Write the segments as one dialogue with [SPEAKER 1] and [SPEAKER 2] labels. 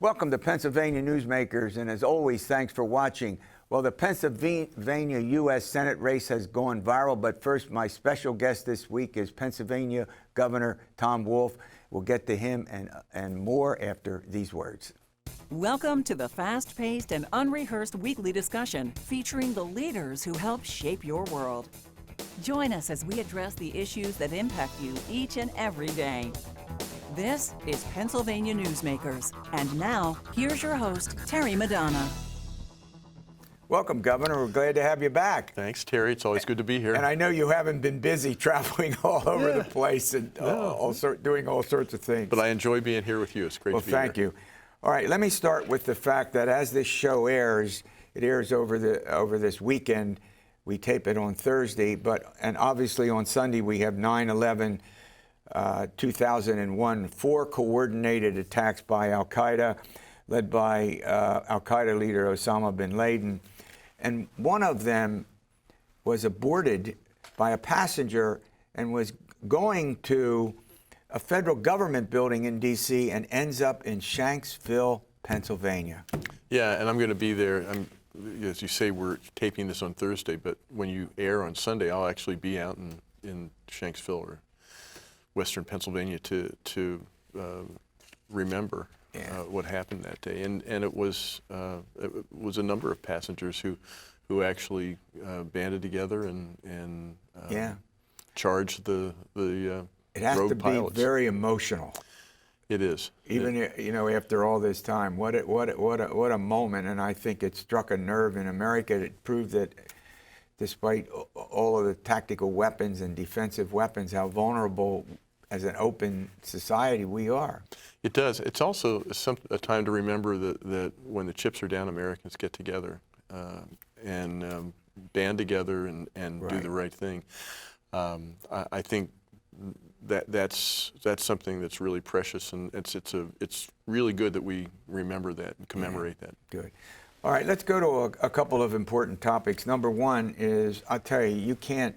[SPEAKER 1] Welcome to Pennsylvania Newsmakers, and as always, thanks for watching. Well, the Pennsylvania U.S. Senate race has gone viral, but first, my special guest this week is Pennsylvania Governor Tom Wolf. We'll get to him and more after these words.
[SPEAKER 2] Welcome to the fast-paced and unrehearsed weekly discussion featuring the leaders who help shape your world. Join us as we address the issues that impact you each and every day. This is Pennsylvania Newsmakers. And now, here's your host, Terry Madonna.
[SPEAKER 1] Welcome, Governor. We're glad to have you back.
[SPEAKER 3] Thanks, Terry. It's always good to be here.
[SPEAKER 1] And I know you haven't been busy traveling all over the place and doing all sorts of things.
[SPEAKER 3] But I enjoy being here with you. It's great to be here.
[SPEAKER 1] Well, thank you. All right, let me start with the fact that as this show airs, it airs over this weekend. We tape it on Thursday, and obviously on Sunday we have 9/11, 2001, 4 coordinated attacks by Al-Qaeda, led by Al-Qaeda leader Osama bin Laden. And one of them was aborted by a passenger and was going to a federal government building in D.C. and ends up in Shanksville, Pennsylvania.
[SPEAKER 3] Yeah, and I'm going to be there. As you say, we're taping this on Thursday, but when you air on Sunday, I'll actually be out in Shanksville or Western Pennsylvania to remember what happened that day. And it was a number of passengers who actually banded together and charged the
[SPEAKER 1] it has
[SPEAKER 3] rogue
[SPEAKER 1] to
[SPEAKER 3] pilots.
[SPEAKER 1] Be very emotional.
[SPEAKER 3] It is.
[SPEAKER 1] Even after all this time, what a moment! And I think it struck a nerve in America. It proved that, despite all of the tactical weapons and defensive weapons, how vulnerable as an open society we are.
[SPEAKER 3] It does. It's also a time to remember that when the chips are down, Americans get together and band together and do the right thing. I think that's something that's really precious, and it's really good that we remember that and commemorate that.
[SPEAKER 1] Good. All right, let's go to a couple of important topics. Number one is, I'll tell you, you can't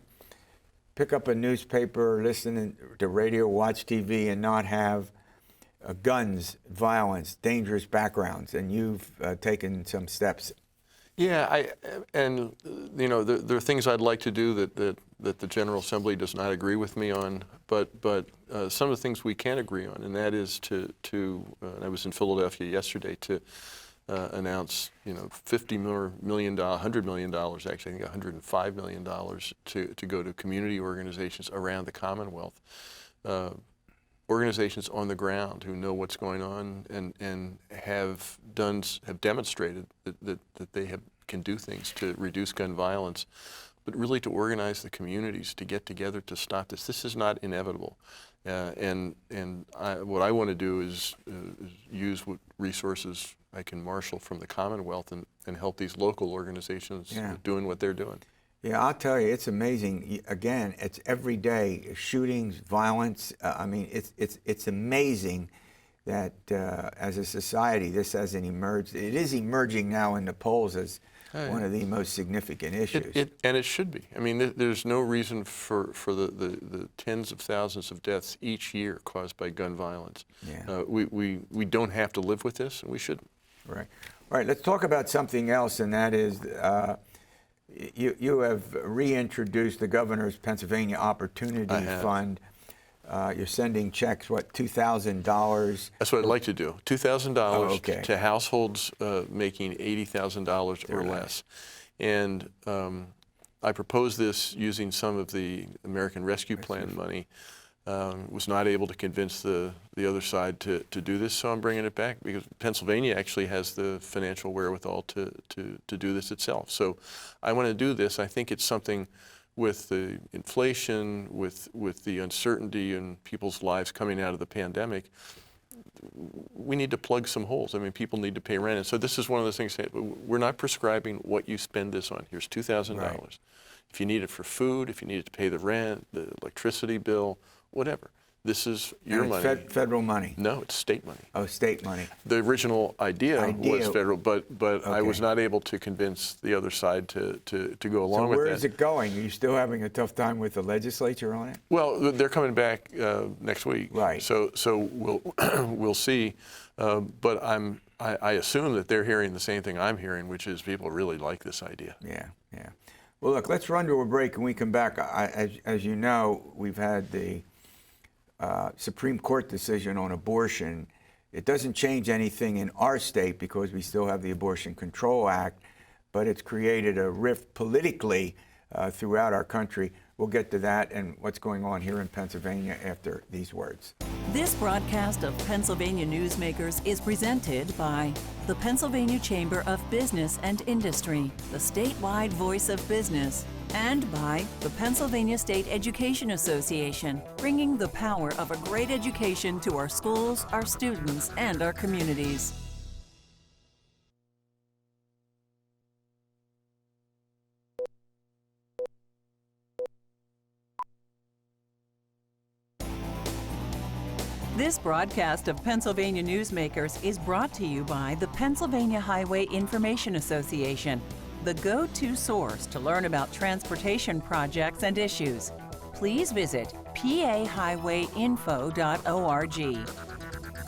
[SPEAKER 1] pick up a newspaper, listen to radio, watch TV, and not have guns, violence, dangerous backgrounds, and you've taken some steps.
[SPEAKER 3] Yeah, there are things I'd like to do that the General Assembly does not agree with me on, but some of the things we can agree on, and that is to I was in Philadelphia yesterday to announce $100 million, actually I think $105 million to go to community organizations around the Commonwealth, organizations on the ground who know what's going on and have demonstrated that they can do things to reduce gun violence, but really to organize the communities to get together to stop this. This is not inevitable, what I want to do is use what resources I can marshal from the Commonwealth and help these local organizations doing what they're doing.
[SPEAKER 1] Yeah, I'll tell you, it's amazing. Again, it's every day shootings, violence. I mean, it's amazing that as a society this hasn't emerged. It is emerging now in the polls as one of the most significant issues.
[SPEAKER 3] And it should be. I mean, there's no reason for the tens of thousands of deaths each year caused by gun violence. Yeah. We don't have to live with this, and we shouldn't.
[SPEAKER 1] Right. All right. Let's talk about something else, and that is. You have reintroduced the Governor's Pennsylvania Opportunity Fund. You're sending checks, $2,000?
[SPEAKER 3] That's what I'd like to do. $2,000 to households making $80,000 or less. And I proposed this using some of the American Rescue Plan money. Was not able to convince the other side to do this, so I'm bringing it back because Pennsylvania actually has the financial wherewithal to do this itself. So I want to do this. I think it's something with the inflation, with the uncertainty in people's lives coming out of the pandemic, we need to plug some holes. I mean, people need to pay rent. And so this is one of those things, we're not prescribing what you spend this on. Here's $2,000. Right. If you need it for food, if you need it to pay the rent, the electricity bill, whatever. This is your money.
[SPEAKER 1] Federal money?
[SPEAKER 3] No, it's state money.
[SPEAKER 1] Oh, state money.
[SPEAKER 3] The original idea was federal, but I was not able to convince the other side to go along with that.
[SPEAKER 1] So where is it going? Are you still having a tough time with the legislature on it?
[SPEAKER 3] Well, they're coming back next week.
[SPEAKER 1] Right.
[SPEAKER 3] So we'll see. But I'm I assume that they're hearing the same thing I'm hearing, which is people really like this idea.
[SPEAKER 1] Yeah, yeah. Well, look, let's run to a break and we come back. As you know, we've had the Supreme Court decision on abortion. It doesn't change anything in our state because we still have the Abortion Control Act, but it's created a rift politically throughout our country. We'll get to that and what's going on here in Pennsylvania after these words.
[SPEAKER 2] This broadcast of Pennsylvania Newsmakers is presented by the Pennsylvania Chamber of Business and Industry, the statewide voice of business, and by the Pennsylvania State Education Association, bringing the power of a great education to our schools, our students, and our communities. This broadcast of Pennsylvania Newsmakers is brought to you by the Pennsylvania Highway Information Association, the go-to source to learn about transportation projects and issues. Please visit pahighwayinfo.org.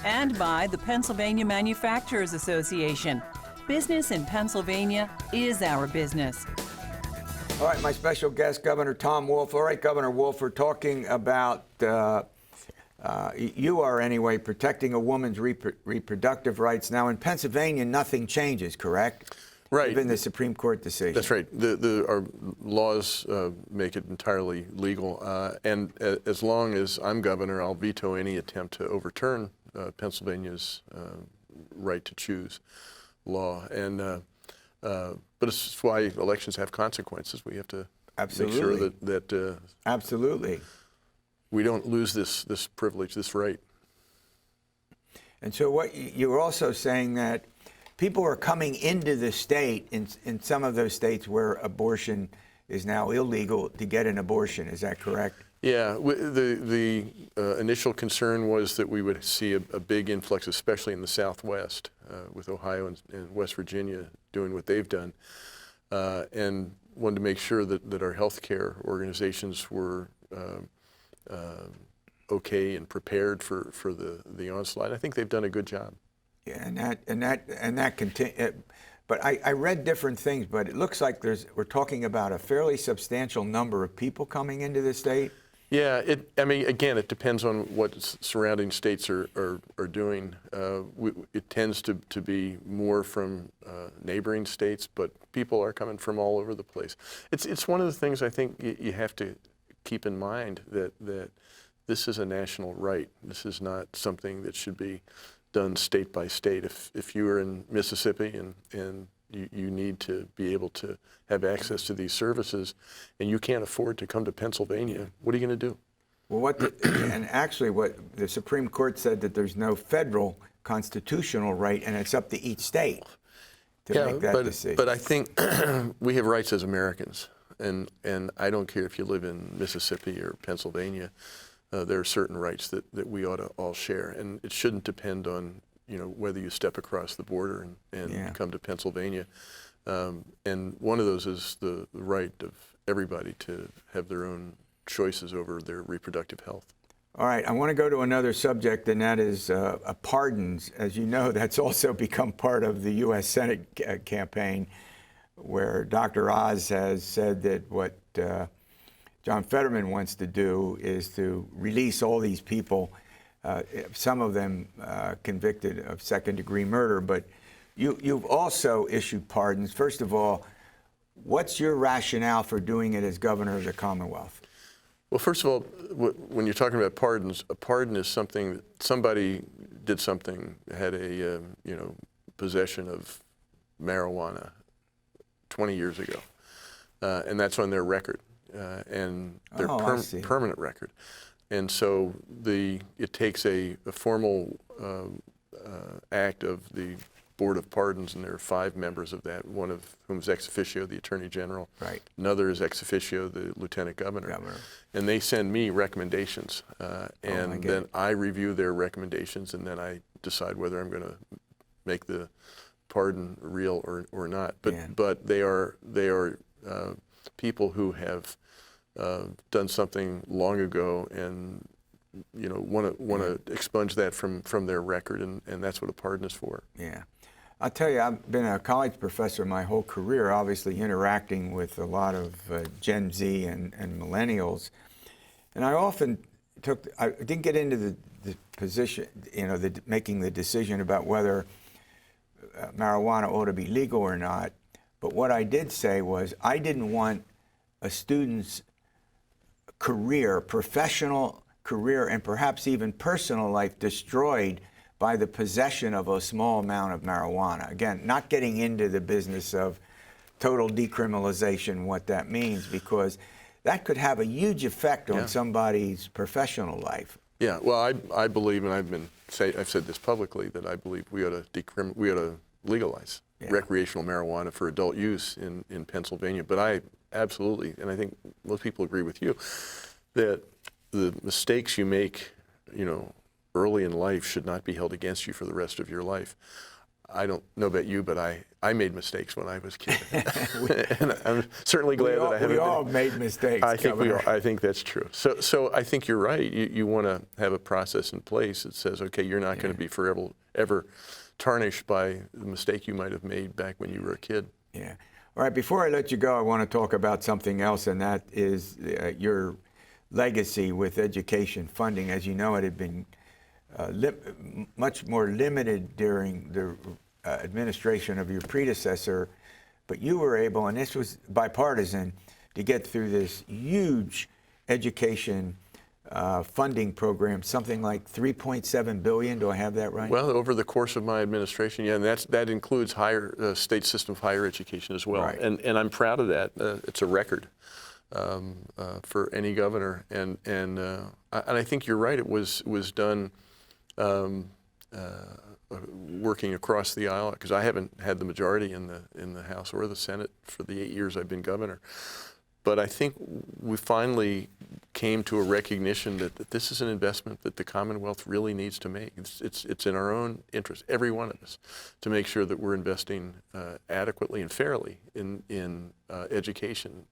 [SPEAKER 2] And by the Pennsylvania Manufacturers Association. Business in Pennsylvania is our business.
[SPEAKER 1] All right, my special guest, Governor Tom Wolf. All right, Governor Wolf, we're talking about you are anyway protecting a woman's reproductive rights. Now in Pennsylvania, nothing changes, correct?
[SPEAKER 3] Right.
[SPEAKER 1] Even the Supreme Court decision.
[SPEAKER 3] That's right. Our laws make it entirely legal, and as long as I'm governor, I'll veto any attempt to overturn Pennsylvania's right to choose law. And but it's why elections have consequences. We have to make sure that
[SPEAKER 1] absolutely.
[SPEAKER 3] We don't lose this privilege, this right.
[SPEAKER 1] And so what you were also saying that people are coming into the state in some of those states where abortion is now illegal to get an abortion. Is that correct?
[SPEAKER 3] Yeah. The initial concern was that we would see a big influx, especially in the Southwest, with Ohio and West Virginia doing what they've done, and wanted to make sure that our healthcare organizations were okay and prepared for the onslaught. I think they've done a good job.
[SPEAKER 1] Yeah, and that continue. But I read different things, but it looks like we're talking about a fairly substantial number of people coming into the state.
[SPEAKER 3] Yeah, I mean, again, it depends on what surrounding states are doing. It tends to be more from neighboring states, but people are coming from all over the place. It's one of the things I think you have to keep in mind, that this is a national right. This is not something that should be done state by state. If you are in Mississippi and you need to be able to have access to these services and you can't afford to come to Pennsylvania, what are you going to do? Well,
[SPEAKER 1] and actually what the Supreme Court said, that there's no federal constitutional right and it's up to each state to make that decision.
[SPEAKER 3] But I think we have rights as Americans. And I don't care if you live in Mississippi or Pennsylvania, there are certain rights that we ought to all share. And it shouldn't depend on, whether you step across the border and come to Pennsylvania. And one of those is the right of everybody to have their own choices over their reproductive health.
[SPEAKER 1] All right, I want to go to another subject, and that is pardons. As you know, that's also become part of the U.S. Senate campaign, where Dr. Oz has said that what John Fetterman wants to do is to release all these people, some of them convicted of second-degree murder. But you've also issued pardons. First of all, what's your rationale for doing it as governor of the Commonwealth?
[SPEAKER 3] Well, first of all, when you're talking about pardons, a pardon is something that somebody did something, had a possession of marijuana 20 years ago, and that's on their record, and their permanent record. And so it takes a formal act of the Board of Pardons, and there are 5 members of that, one of whom is ex officio the Attorney General.
[SPEAKER 1] Right.
[SPEAKER 3] Another is ex officio the Lieutenant Governor. And they send me recommendations, and then I review their recommendations, and then I decide whether I'm going to make the pardon real or not. But they are people who have done something long ago and want to expunge that from their record, and that's what a pardon is for.
[SPEAKER 1] Yeah. I'll tell you, I've been a college professor my whole career, obviously interacting with a lot of Gen Z and millennials. And I often I didn't get into the position, making the decision about whether marijuana ought to be legal or not. But what I did say was I didn't want a student's career, professional career, and perhaps even personal life destroyed by the possession of a small amount of marijuana. Again, not getting into the business of total decriminalization, what that means, because that could have a huge effect on somebody's professional life.
[SPEAKER 3] Yeah, well, I believe, and I've said this publicly, that I believe we ought to legalize recreational marijuana for adult use in Pennsylvania. But I absolutely, and I think most people agree with you, that the mistakes you make, early in life should not be held against you for the rest of your life. I don't know about you, but I made mistakes when I was a kid. And I'm certainly glad that I haven't.
[SPEAKER 1] We all made mistakes.
[SPEAKER 3] I think that's true. So I think you're right. You want to have a process in place that says, okay, you're not going to be ever tarnished by the mistake you might have made back when you were a kid.
[SPEAKER 1] Yeah. All right, before I let you go, I want to talk about something else, and that is your legacy with education funding. As you know, it had been much more limited during the administration of your predecessor, but you were able, and this was bipartisan, to get through this huge education funding program, something like $3.7 billion. Do I have that right?
[SPEAKER 3] Well, over the course of my administration, yeah, and that includes state system of higher education as well.
[SPEAKER 1] Right.
[SPEAKER 3] And I'm proud of that. It's a record for any governor, and I think you're right. It was done working across the aisle, because I haven't had the majority in the House or the Senate for the 8 years I've been governor. But I think we finally came to a recognition that this is an investment that the Commonwealth really needs to make. It's in our own interest, every one of us, to make sure that we're investing adequately and fairly in education.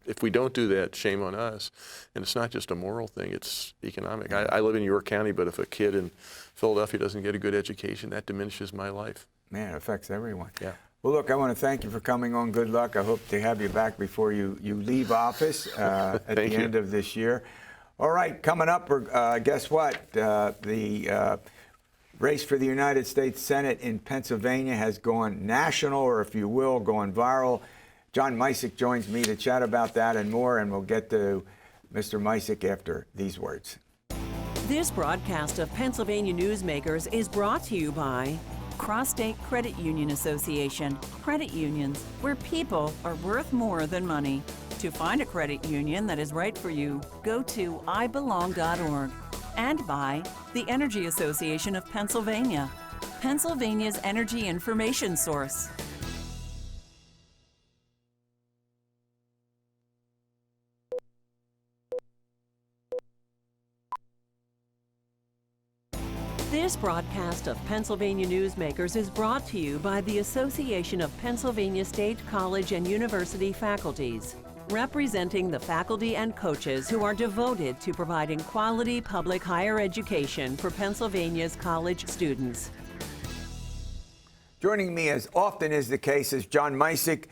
[SPEAKER 3] If we don't do that, shame on us. And it's not just a moral thing, it's economic. I live in York County, but if a kid in Philadelphia doesn't get a good education, that diminishes my life.
[SPEAKER 1] Man, it affects everyone.
[SPEAKER 3] Yeah.
[SPEAKER 1] Well, look, I want to thank you for coming on. Good luck. I hope to have you back before you leave office at the end of this year. All right, coming up, guess what? The race for the United States Senate in Pennsylvania has gone national, or if you will, gone viral. John Micek joins me to chat about that and more, and we'll get to Mr. Micek after these words.
[SPEAKER 2] This broadcast of Pennsylvania Newsmakers is brought to you by Cross-State Credit Union Association. Credit unions, where people are worth more than money. To find a credit union that is right for you, go to ibelong.org. And by the Energy Association of Pennsylvania, Pennsylvania's energy information source. This broadcast of Pennsylvania Newsmakers is brought to you by the Association of Pennsylvania State College and University Faculties, representing the faculty and coaches who are devoted to providing quality public higher education for Pennsylvania's college students.
[SPEAKER 1] Joining me, as often is the case, is John Micek,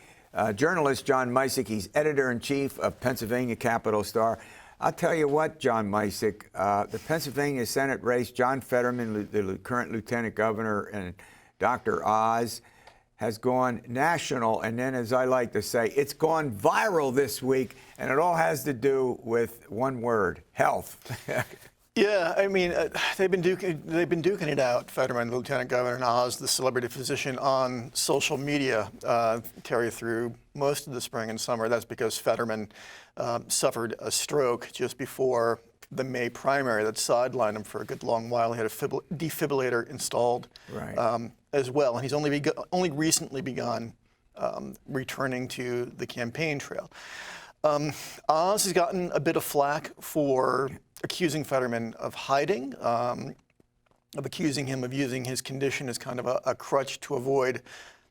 [SPEAKER 1] journalist John Micek. He's editor-in-chief of Pennsylvania Capital Star. I'll tell you what, John Micek, the Pennsylvania Senate race, John Fetterman, the current lieutenant governor, and Dr. Oz, has gone national, and then, as I like to say, it's gone viral this week, and it all has to do with one word: health.
[SPEAKER 4] Yeah, I mean, they've been duking it out, Fetterman, the lieutenant governor, and Oz, the celebrity physician, on social media, Terry, through most of the spring and summer. That's because Fetterman suffered a stroke just before the May primary that sidelined him for a good long while. He had a defibrillator installed as well, and he's only recently begun returning to the campaign trail. Oz has gotten a bit of flack for accusing Fetterman of hiding, of accusing him of using his condition as kind of a crutch to avoid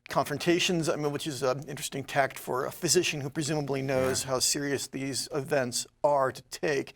[SPEAKER 4] confrontations, which is an interesting tact for a physician who presumably knows how serious these events are to take.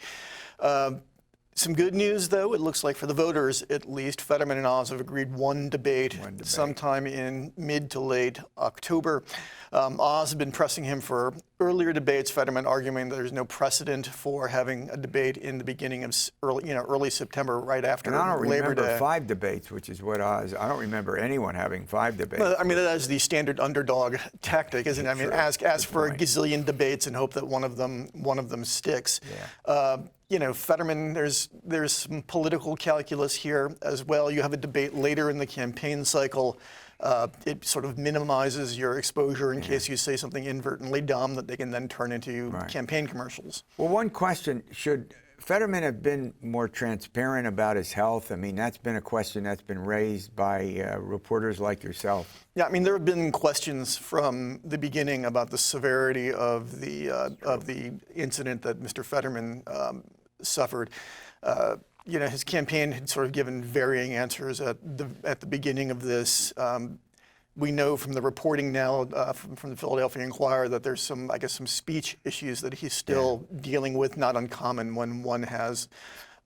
[SPEAKER 4] Some good news, though. It looks like for the voters, at least, Fetterman and Oz have agreed one debate sometime in mid to late October. Oz has been pressing him for earlier debates, Fetterman arguing that there's no precedent for having a debate in the beginning of early September, right after Labor Day.
[SPEAKER 1] And I don't remember 5 debates, which is what Oz, I don't remember anyone having 5 debates.
[SPEAKER 4] Well, I mean, that is the standard underdog tactic, isn't it? I mean, ask for a gazillion debates and hope that one of them sticks.
[SPEAKER 1] Yeah.
[SPEAKER 4] Fetterman, there's some political calculus here as well. You have a debate later in the campaign cycle. It sort of minimizes your exposure in case you say something inadvertently dumb that they can then turn into campaign commercials.
[SPEAKER 1] Well, one question, should Fetterman have been more transparent about his health? I mean, that's been a question that's been raised by reporters like yourself.
[SPEAKER 4] Yeah, I mean, there have been questions from the beginning about the severity of the incident that Mr. Fetterman suffered. His campaign had sort of given varying answers at the beginning of this. We know from the reporting now from the Philadelphia Inquirer that there's some speech issues that he's still dealing with, not uncommon when one has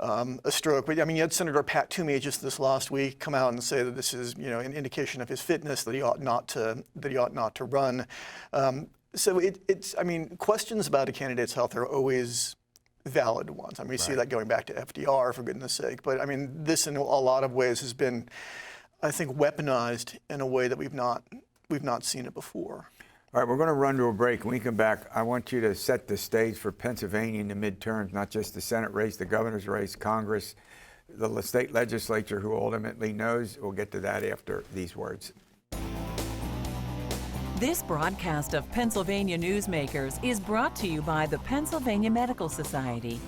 [SPEAKER 4] a stroke. But I mean, you had Senator Pat Toomey just this last week come out and say that this is, an indication of his fitness, that he ought not to run. So questions about a candidate's health are always valid ones. I mean, we see that going back to FDR, for goodness sake. But I mean, this in a lot of ways has been, I think, weaponized in a way that we've not seen it before.
[SPEAKER 1] All right, we're going to run to a break. When we come back, I want you to set the stage for Pennsylvania in the midterms, not just the Senate race, the governor's race, Congress, the state legislature, who ultimately knows. We'll get to that after these words.
[SPEAKER 2] This broadcast of Pennsylvania Newsmakers is brought to you by the Pennsylvania Medical Society.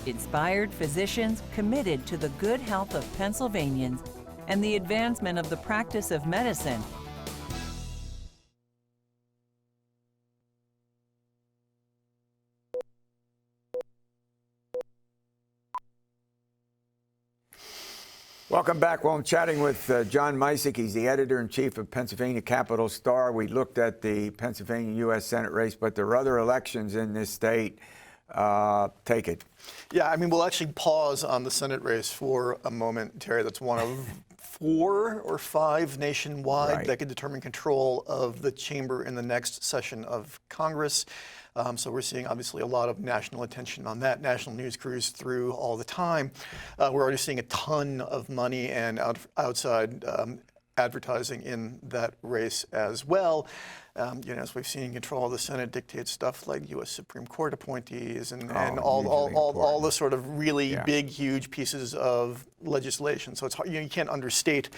[SPEAKER 2] Inspired physicians committed to the good health of Pennsylvanians and the advancement of the practice of medicine.
[SPEAKER 1] Welcome back. Well, I'm chatting with John Micek. He's the editor-in-chief of Pennsylvania Capital Star. We looked at the Pennsylvania U.S. Senate race, but there are other elections in this state. Take it.
[SPEAKER 4] Yeah, I mean, we'll actually pause on the Senate race for a moment, Terry. That's one of 4 or 5 nationwide that could determine control of the chamber in the next session of Congress. So we're seeing obviously a lot of national attention on that. National news crews through all the time. We're already seeing a ton of money and outside advertising in that race as well. As we've seen, control of the Senate dictates stuff like U.S. Supreme Court appointees and all the sort of really big, huge pieces of legislation. So it's hard, you can't understate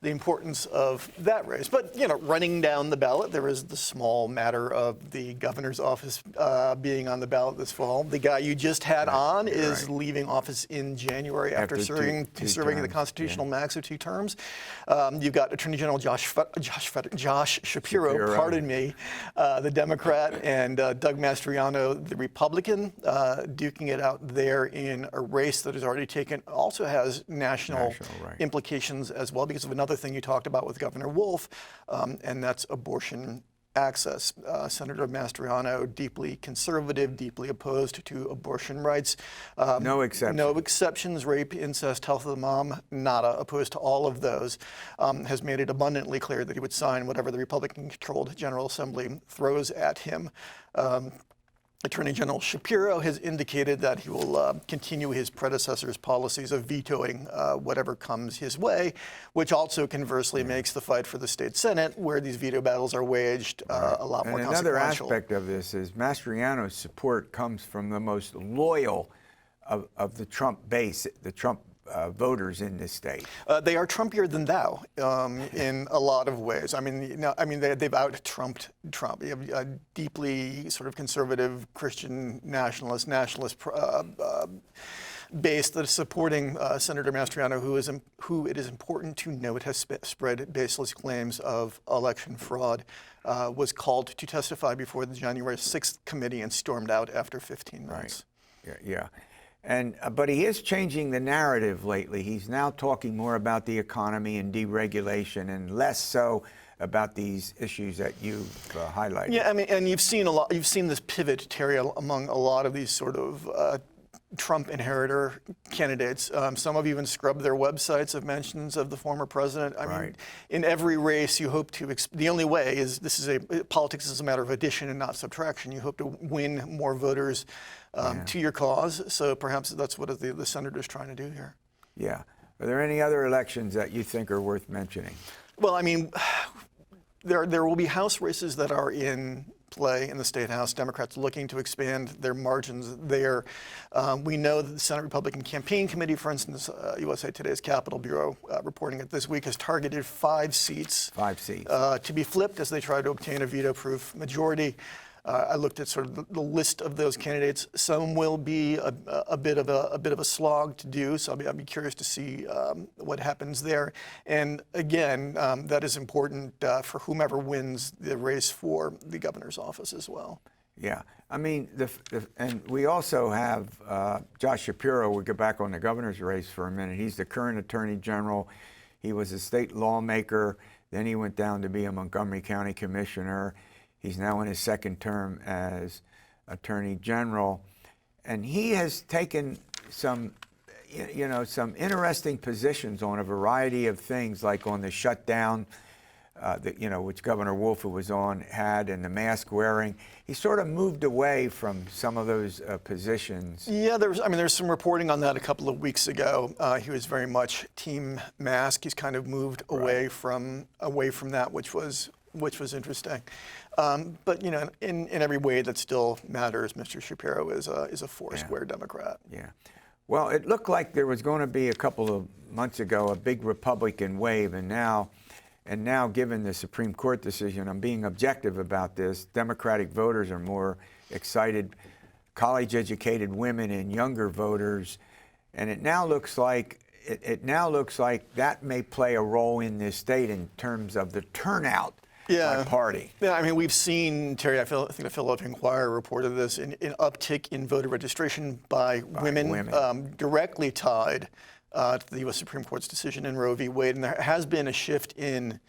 [SPEAKER 4] the importance of that race. But, running down the ballot, there is the small matter of the governor's office being on the ballot this fall. The guy you just had on is leaving office in January after serving the constitutional max of 2 terms. You've got Attorney General Josh Shapiro, pardon me, the Democrat, and Doug Mastriano, the Republican, duking it out there in a race that also has national implications as well, because of another thing you talked about with Governor Wolf, and that's abortion access. Senator Mastriano, deeply conservative, deeply opposed to abortion rights.
[SPEAKER 1] No exceptions.
[SPEAKER 4] No exceptions. Rape, incest, health of the mom, nada. Opposed to all of those. Has made it abundantly clear that he would sign whatever the Republican-controlled General Assembly throws at him. Attorney General Shapiro has indicated that he will continue his predecessor's policies of vetoing whatever comes his way, which also conversely makes the fight for the state Senate, where these veto battles are waged, a lot more consequential.
[SPEAKER 1] Another aspect of this is Mastriano's support comes from the most loyal of the Trump base, the Trump voters in this state.
[SPEAKER 4] They are Trumpier than thou in a lot of ways. I mean, they've out-Trumped Trump. You have a deeply sort of conservative Christian nationalist base that is supporting Senator Mastriano, who it is important to note has spread baseless claims of election fraud, was called to testify before the January 6th committee and stormed out after 15 months.
[SPEAKER 1] Yeah. But he is changing the narrative lately. He's now talking more about the economy and deregulation and less so about these issues that you've highlighted.
[SPEAKER 4] Yeah, I mean, and you've seen this pivot, Terry, among a lot of these sort of Trump inheritor candidates. Some have even scrubbed their websites of mentions of the former president. I mean, in every race, you hope to. The only way is politics is a matter of addition and not subtraction. You hope to win more voters to your cause. So perhaps that's what the senator's trying to do here.
[SPEAKER 1] Yeah. Are there any other elections that you think are worth mentioning?
[SPEAKER 4] Well, I mean, there will be House races that are in play in the State House. Democrats looking to expand their margins there. We know that the Senate Republican Campaign Committee, for instance, USA Today's Capitol Bureau reporting it this week, has targeted 5 seats.
[SPEAKER 1] 5 seats.
[SPEAKER 4] To be flipped as they try to obtain a veto-proof majority. I looked at sort of the list of those candidates. Some will be a bit of a slog to do, so I'll be curious to see what happens there. And again, that is important for whomever wins the race for the governor's office as well.
[SPEAKER 1] Yeah, I mean, and we also have Josh Shapiro. We'll get back on the governor's race for a minute. He's the current attorney general. He was a state lawmaker. Then he went down to be a Montgomery County commissioner. He's now in his 2nd term as Attorney General, and he has taken some interesting positions on a variety of things, like on the shutdown, which Governor Wolf had, and the mask wearing. He sort of moved away from some of those positions. Yeah,
[SPEAKER 4] there's some reporting on that a couple of weeks ago. He was very much team mask. He's kind of moved away from that, which was interesting. But in every way that still matters, Mr. Shapiro is a four-square Democrat.
[SPEAKER 1] Yeah. Well, it looked like there was going to be a couple of months ago a big Republican wave, and now, given the Supreme Court decision, I'm being objective about this. Democratic voters are more excited, college-educated women and younger voters, and it now looks like that may play a role in this state in terms of the turnout. My party.
[SPEAKER 4] Yeah, I mean, we've seen, Terry, I think the Philadelphia Inquirer reported this, an uptick in voter registration by women. Directly tied to the U.S. Supreme Court's decision in Roe v. Wade. And there has been a shift in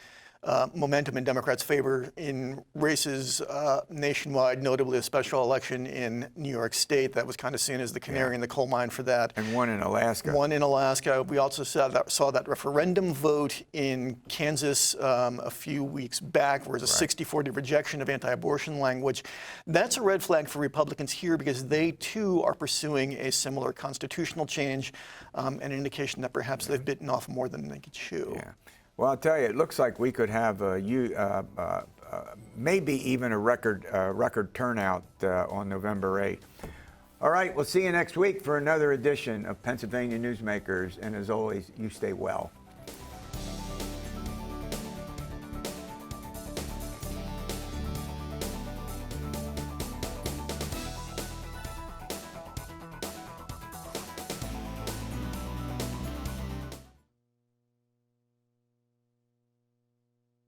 [SPEAKER 4] momentum in Democrats' favor in races nationwide, notably a special election in New York State that was kind of seen as the canary in the coal mine for that.
[SPEAKER 1] And one in Alaska.
[SPEAKER 4] One in Alaska. We also saw that referendum vote in Kansas a few weeks back, where there's a 60-40 rejection of anti-abortion language. That's a red flag for Republicans here, because they too are pursuing a similar constitutional change, and an indication that perhaps they've bitten off more than they could chew.
[SPEAKER 1] Yeah. Well, I'll tell you, it looks like we could have maybe even a record turnout on November 8th. All right, we'll see you next week for another edition of Pennsylvania Newsmakers. And as always, you stay well.